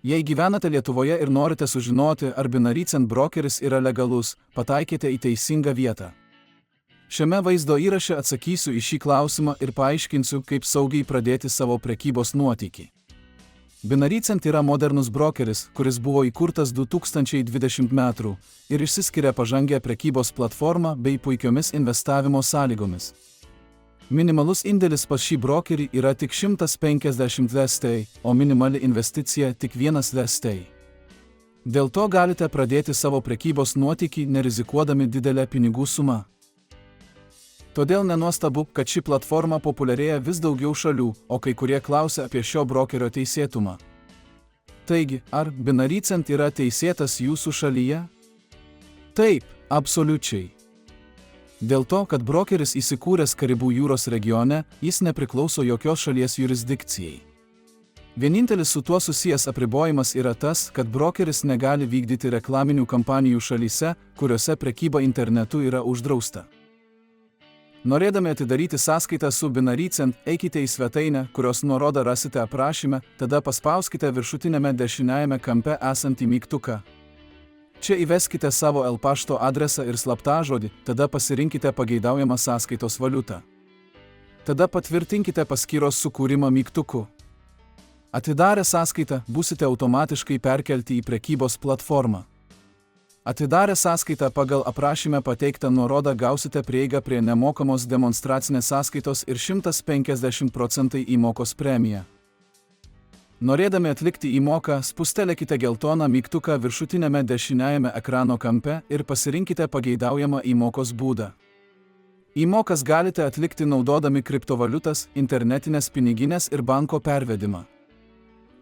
Jei gyvenate Lietuvoje ir norite sužinoti, ar Binary-Cent brokeris yra legalus, pataikėte į teisingą vietą. Šiame vaizdo įraše atsakysiu į šį klausimą ir paaiškinsiu, kaip saugiai pradėti savo prekybos nuotykį. Binary-Cent yra modernus brokeris, kuris buvo įkurtas 2020 metų ir išsiskiria pažangę prekybos platformą bei puikiomis investavimo sąlygomis. Minimalus indėlis pas šį brokerį yra tik 150 USD, o minimali investicija tik 1 USD. Dėl to galite pradėti savo prekybos nuotykį nerizikuodami didelę pinigų sumą. Todėl nenuostabu, kad ši platforma populiarėja vis daugiau šalių, o kai kurie klausia apie šio brokerio teisėtumą. Taigi, ar Binary-Cent yra teisėtas jūsų šalyje? Taip, absoliučiai. Dėl to, kad brokeris įsikūręs Karibų jūros regione, jis nepriklauso jokios šalies jurisdikcijai. Vienintelis su tuo susijęs apribojimas yra tas, kad brokeris negali vykdyti reklaminių kampanijų šalyse, kuriuose prekyba internetu yra uždrausta. Norėdami atidaryti sąskaitą su Binary-Cent, eikite į svetainę, kurios nuorodą rasite aprašyme, tada paspauskite viršutiniame dešiniajame kampe esantį mygtuką. Čia įveskite savo pašto adresą ir slaptažodį, tada pasirinkite pageidaujamą sąskaitos valiutą. Tada patvirtinkite paskyros sukūrimą mygtuku. Atidarę sąskaitą, būsite automatiškai perkelti į prekybos platformą. Atidarę sąskaitą pagal aprašyme pateiktą nuorodą gausite prieigą prie nemokamos demonstracinės sąskaitos ir 150% įmokos premiją. Norėdami atlikti įmoką, spustelėkite geltoną mygtuką viršutiniame dešiniajame ekrano kampe ir pasirinkite pageidaujamą įmokos būdą. Įmokas galite atlikti naudodami kriptovaliutas, internetinės piniginės ir banko pervedimą.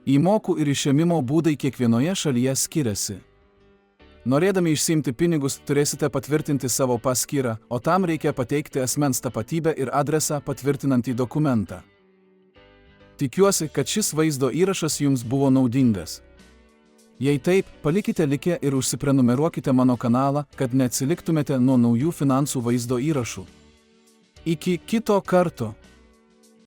Įmokų ir išėmimo būdai kiekvienoje šalyje skiriasi. Norėdami išsiimti pinigus, turėsite patvirtinti savo paskyrą, o tam reikia pateikti asmens tapatybę ir adresą patvirtinantį dokumentą. Tikiuosi, kad šis vaizdo įrašas jums buvo naudingas. Jei taip, palikite like ir užsiprenumeruokite mano kanalą, kad neatsiliktumėte nuo naujų finansų vaizdo įrašų. Iki kito karto.